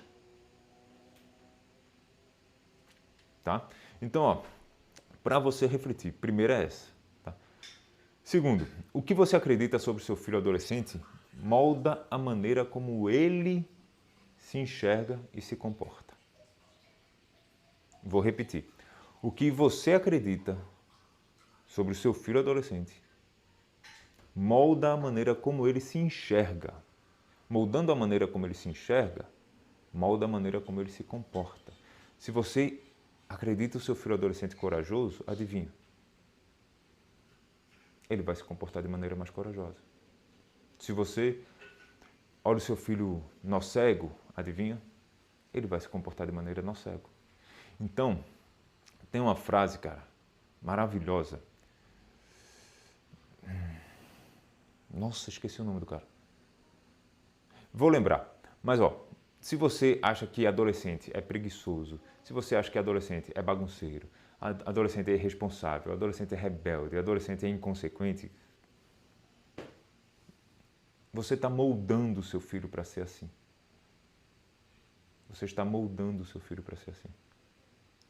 Tá? Então, para você refletir, primeiro é essa. Tá? Segundo, o que você acredita sobre o seu filho adolescente molda a maneira como ele se enxerga e se comporta. Vou repetir. O que você acredita sobre o seu filho adolescente molda a maneira como ele se enxerga. Moldando a maneira como ele se enxerga, molda a maneira como ele se comporta. Se você acredita o seu filho adolescente corajoso, adivinha? Ele vai se comportar de maneira mais corajosa. Se você olha o seu filho nó cego, adivinha? Ele vai se comportar de maneira nó cego. Então, tem uma frase, cara, maravilhosa. Nossa, esqueci o nome do cara. Vou lembrar. Mas, Se você acha que adolescente é preguiçoso, se você acha que adolescente é bagunceiro, adolescente é irresponsável, adolescente é rebelde, adolescente é inconsequente, você está moldando o seu filho para ser assim. Você está moldando o seu filho para ser assim.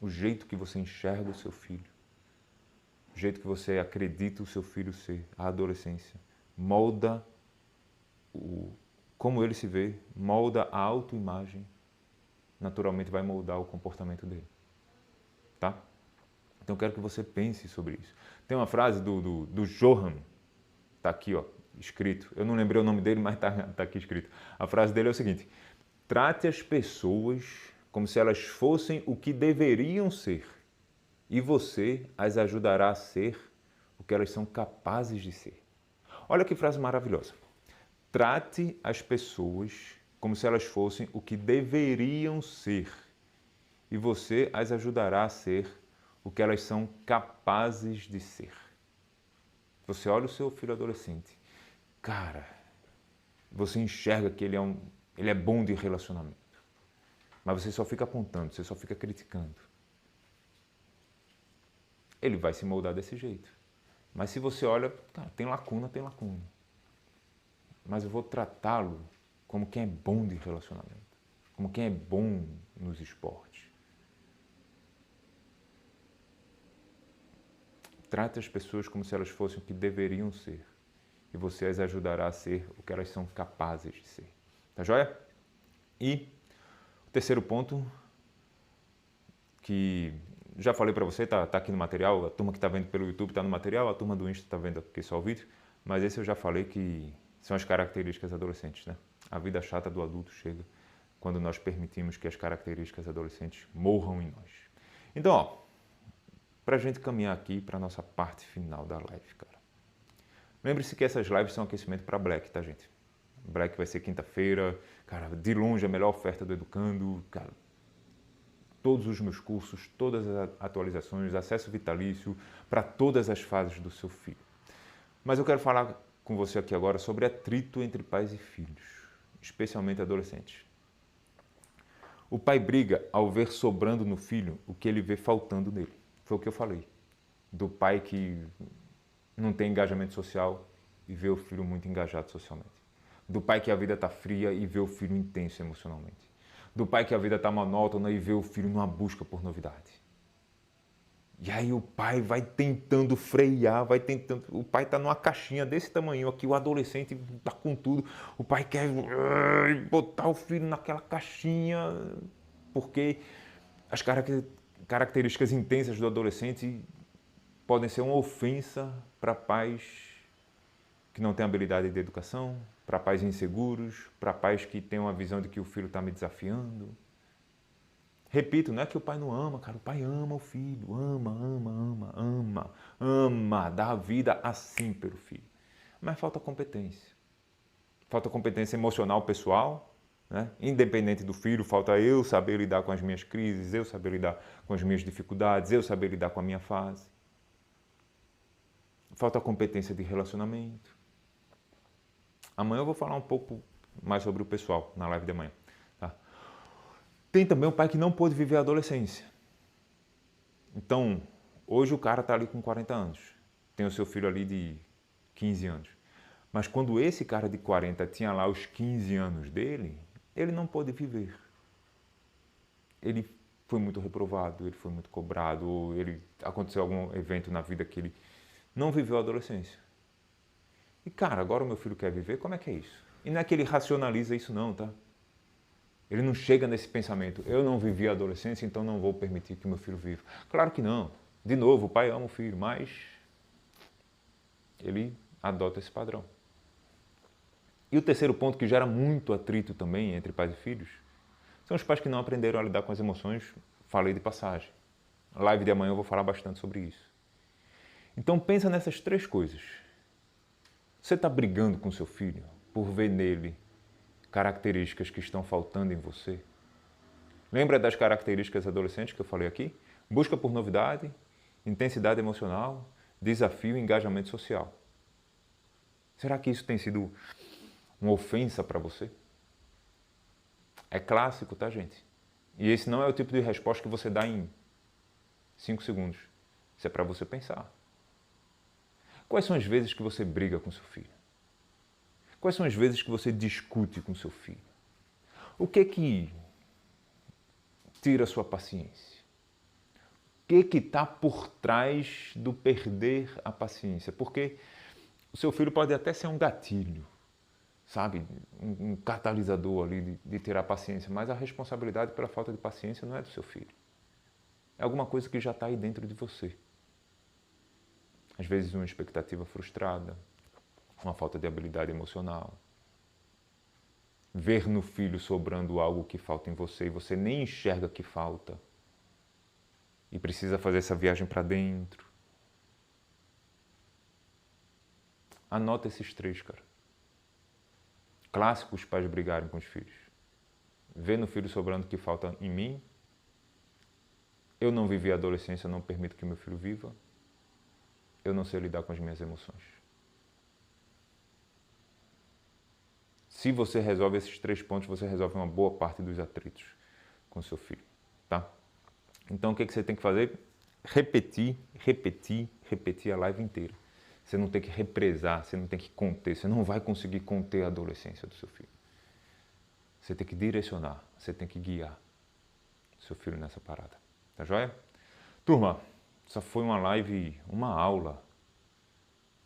O jeito que você enxerga o seu filho, o jeito que você acredita o seu filho ser, a adolescência, molda como ele se vê, molda a autoimagem, naturalmente vai moldar o comportamento dele. Tá? Então eu quero que você pense sobre isso. Tem uma frase do Johan, tá aqui, ó, escrito. Eu não lembrei o nome dele, mas tá aqui escrito. A frase dele é o seguinte: trate as pessoas como se elas fossem o que deveriam ser, e você as ajudará a ser o que elas são capazes de ser. Olha que frase maravilhosa. Trate as pessoas como se elas fossem o que deveriam ser, e você as ajudará a ser o que elas são capazes de ser. Você olha o seu filho adolescente, cara, você enxerga que ele é bom de relacionamento, mas você só fica apontando, você só fica criticando. Ele vai se moldar desse jeito. Mas se você olha, cara, tem lacuna, tem lacuna. Mas eu vou tratá-lo como quem é bom de relacionamento, como quem é bom nos esportes. Trate as pessoas como se elas fossem o que deveriam ser, e você as ajudará a ser o que elas são capazes de ser. Tá joia? E o terceiro ponto, que já falei para você, tá aqui no material, a turma que está vendo pelo YouTube está no material, a turma do Insta está vendo aqui só o vídeo, mas esse eu já falei que são as características adolescentes, né? A vida chata do adulto chega quando nós permitimos que as características adolescentes morram em nós. Então, ó, para a gente caminhar aqui para a nossa parte final da live, cara. Lembre-se que essas lives são aquecimento para Black, tá, gente? Black vai ser quinta-feira, cara, de longe a melhor oferta do Educando, cara. Todos os meus cursos, todas as atualizações, acesso vitalício para todas as fases do seu filho. Mas eu quero falar com você aqui agora sobre atrito entre pais e filhos, especialmente adolescentes. O pai briga ao ver sobrando no filho o que ele vê faltando nele. Foi o que eu falei. Do pai que não tem engajamento social e vê o filho muito engajado socialmente. Do pai que a vida está fria e vê o filho intenso emocionalmente. Do pai que a vida está monótona e vê o filho numa busca por novidade. E aí o pai vai tentando frear, o pai está numa caixinha desse tamanho aqui, o adolescente está com tudo, o pai quer botar o filho naquela caixinha, porque as características intensas do adolescente podem ser uma ofensa para pais que não têm habilidade de educação, para pais inseguros, para pais que têm uma visão de que o filho está me desafiando. Repito, não é que o pai não ama, cara, o pai ama o filho, ama, dá a vida assim pelo filho. Mas falta competência. Falta competência emocional pessoal, né? Independente do filho, falta eu saber lidar com as minhas crises, eu saber lidar com as minhas dificuldades, eu saber lidar com a minha fase. Falta competência de relacionamento. Amanhã eu vou falar um pouco mais sobre o pessoal, na live de amanhã. Tem também o pai que não pôde viver a adolescência. Então, hoje o cara está ali com 40 anos. Tem o seu filho ali de 15 anos. Mas quando esse cara de 40 tinha lá os 15 anos dele, ele não pôde viver. Ele foi muito reprovado, ele foi muito cobrado, ou aconteceu algum evento na vida que ele não viveu a adolescência. E cara, agora o meu filho quer viver, como é que é isso? E não é que ele racionaliza isso não, tá? Ele não chega nesse pensamento, eu não vivi a adolescência, então não vou permitir que meu filho viva. Claro que não. De novo, o pai ama o filho, mas ele adota esse padrão. E o terceiro ponto que gera muito atrito também entre pais e filhos são os pais que não aprenderam a lidar com as emoções. Falei de passagem. Na live de amanhã eu vou falar bastante sobre isso. Então pensa nessas três coisas. Você está brigando com seu filho por ver nele características que estão faltando em você? Lembra das características adolescentes que eu falei aqui? Busca por novidade, intensidade emocional, desafio e engajamento social. Será que isso tem sido uma ofensa para você? É clássico, tá, gente? E esse não é o tipo de resposta que você dá em 5 segundos. Isso é para você pensar. Quais são as vezes que você briga com seu filho? Quais são as vezes que você discute com seu filho? O que é que tira a sua paciência? O que é que está por trás do perder a paciência? Porque o seu filho pode até ser um gatilho, sabe? Um catalisador ali de ter a paciência, mas a responsabilidade pela falta de paciência não é do seu filho. É alguma coisa que já está aí dentro de você. Às vezes uma expectativa frustrada, uma falta de habilidade emocional. Ver no filho sobrando algo que falta em você e você nem enxerga que falta. E precisa fazer essa viagem para dentro. Anota esses 3, cara. Clássico os pais brigarem com os filhos. Ver no filho sobrando que falta em mim. Eu não vivi a adolescência, não permito que meu filho viva. Eu não sei lidar com as minhas emoções. Se você resolve esses 3 pontos, você resolve uma boa parte dos atritos com seu filho, tá? Então, o que você tem que fazer? Repetir, repetir, repetir a live inteira. Você não tem que represar, você não tem que conter, você não vai conseguir conter a adolescência do seu filho. Você tem que direcionar, você tem que guiar seu filho nessa parada. Tá joia? Turma, essa foi uma live, uma aula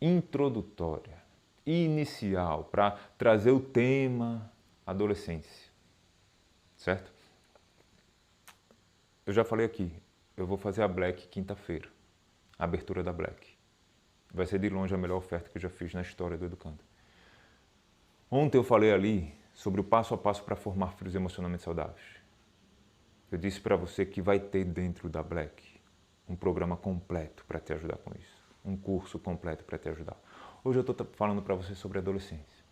introdutória, inicial, para trazer o tema adolescência, certo? Eu já falei aqui, eu vou fazer a Black quinta-feira, a abertura da Black. Vai ser de longe a melhor oferta que eu já fiz na história do Educando. Ontem eu falei ali sobre o passo a passo para formar filhos emocionalmente saudáveis. Eu disse para você que vai ter dentro da Black um programa completo para te ajudar com isso. Um curso completo para te ajudar. Hoje eu estou falando para você sobre adolescência.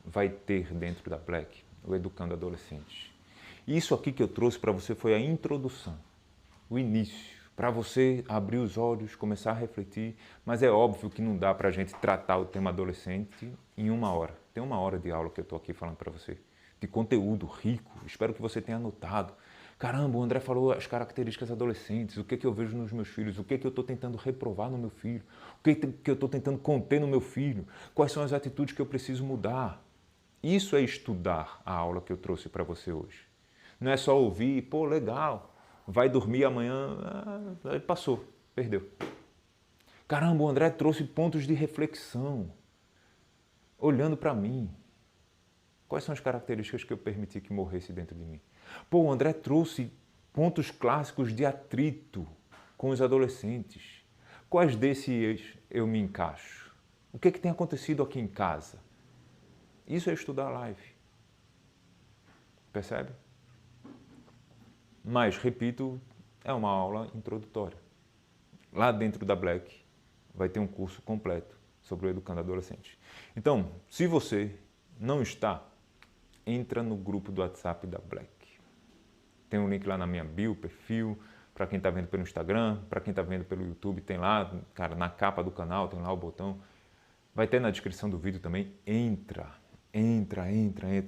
Vai ter dentro da Black o Educando Adolescentes. Isso aqui que eu trouxe para você foi a introdução, o início, para você abrir os olhos, começar a refletir, mas é óbvio que não dá para a gente tratar o tema adolescente em 1 hora. Tem 1 hora de aula que eu estou aqui falando para você, de conteúdo rico, espero que você tenha anotado. Caramba, o André falou as características adolescentes, o que eu vejo nos meus filhos, o que eu estou tentando reprovar no meu filho, o que eu estou tentando conter no meu filho, quais são as atitudes que eu preciso mudar. Isso é estudar a aula que eu trouxe para você hoje. Não é só ouvir, pô, legal, vai dormir amanhã, passou, perdeu. Caramba, o André trouxe pontos de reflexão, olhando para mim. Quais são as características que eu permiti que morresse dentro de mim? Pô, o André trouxe pontos clássicos de atrito com os adolescentes. Quais desses eu me encaixo? O que tem acontecido aqui em casa? Isso é estudar a live. Percebe? Mas, repito, é uma aula introdutória. Lá dentro da Black vai ter um curso completo sobre o Educando Adolescentes. Então, se você não está, entra no grupo do WhatsApp da Black. Tem um link lá na minha bio, perfil, para quem está vendo pelo Instagram, para quem está vendo pelo YouTube, tem lá, cara, na capa do canal, tem lá o botão. Vai ter na descrição do vídeo também. Entra,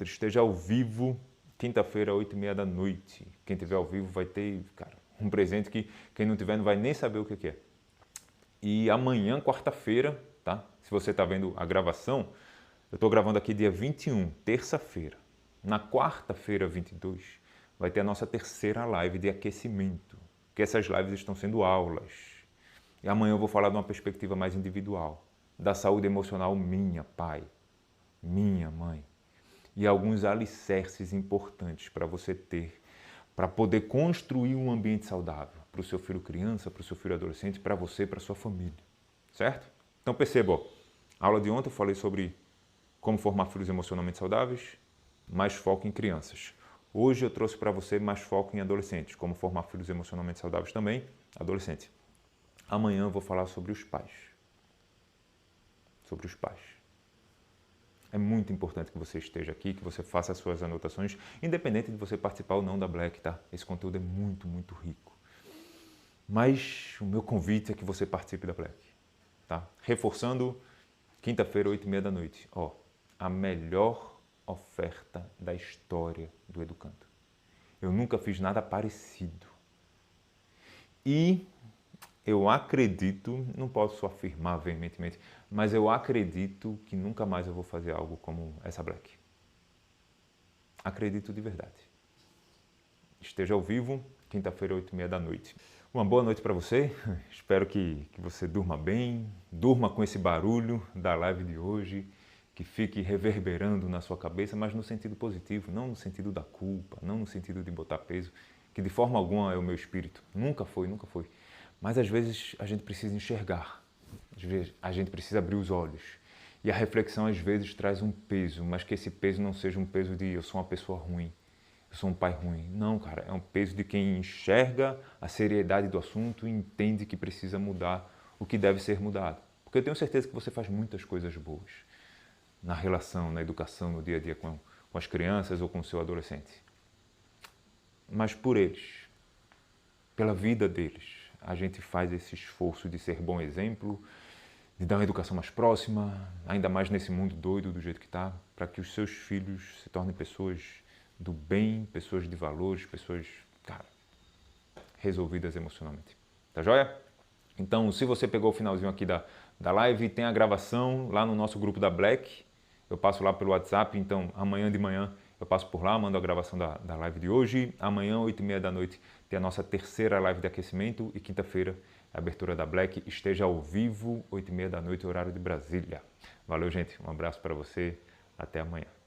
esteja ao vivo, quinta-feira, 8h30 da noite. Quem estiver ao vivo vai ter, cara, um presente que quem não tiver não vai nem saber o que é. E amanhã, quarta-feira, tá? Se você está vendo a gravação, eu estou gravando aqui dia 21, terça-feira. Na quarta-feira, 22, vai ter a nossa terceira live de aquecimento, que essas lives estão sendo aulas. E amanhã eu vou falar de uma perspectiva mais individual, da saúde emocional minha, pai, minha mãe. E alguns alicerces importantes para você ter, para poder construir um ambiente saudável para o seu filho criança, para o seu filho adolescente, para você, para a sua família. Certo? Então perceba, ó, a aula de ontem eu falei sobre como formar filhos emocionalmente saudáveis, mais foco em crianças. Hoje eu trouxe para você mais foco em adolescentes, como formar filhos emocionalmente saudáveis também, adolescentes. Amanhã eu vou falar sobre os pais. Sobre os pais. É muito importante que você esteja aqui, que você faça as suas anotações, independente de você participar ou não da Black, tá? Esse conteúdo é muito, muito rico. Mas o meu convite é que você participe da Black, tá? Reforçando, quinta-feira, 8h30 da noite. Ó, a melhor oferta da história do Educando. Eu nunca fiz nada parecido. E eu acredito, não posso afirmar veementemente, mas eu acredito que nunca mais eu vou fazer algo como essa Black. Acredito de verdade. Esteja ao vivo, quinta-feira, 8h30 da noite. Uma boa noite para você, espero que você durma bem, durma com esse barulho da live de hoje, que fique reverberando na sua cabeça, mas no sentido positivo, não no sentido da culpa, não no sentido de botar peso, que de forma alguma é o meu espírito, nunca foi, nunca foi. Mas às vezes a gente precisa enxergar, às vezes a gente precisa abrir os olhos. E a reflexão às vezes traz um peso, mas que esse peso não seja um peso de eu sou uma pessoa ruim, eu sou um pai ruim. Não, cara, é um peso de quem enxerga a seriedade do assunto e entende que precisa mudar o que deve ser mudado. Porque eu tenho certeza que você faz muitas coisas boas na relação, na educação, no dia a dia com as crianças ou com o seu adolescente. Mas por eles, pela vida deles, a gente faz esse esforço de ser bom exemplo, de dar uma educação mais próxima, ainda mais nesse mundo doido do jeito que está, para que os seus filhos se tornem pessoas do bem, pessoas de valores, pessoas, cara, resolvidas emocionalmente. Tá joia? Então, se você pegou o finalzinho aqui da live, tem a gravação lá no nosso grupo da Black. Eu passo lá pelo WhatsApp, então amanhã de manhã eu passo por lá, mando a gravação da live de hoje. Amanhã, 8h30 da noite, tem a nossa terceira live de aquecimento e quinta-feira, a abertura da Black. Esteja ao vivo, 8h30 da noite, horário de Brasília. Valeu, gente. Um abraço para você. Até amanhã.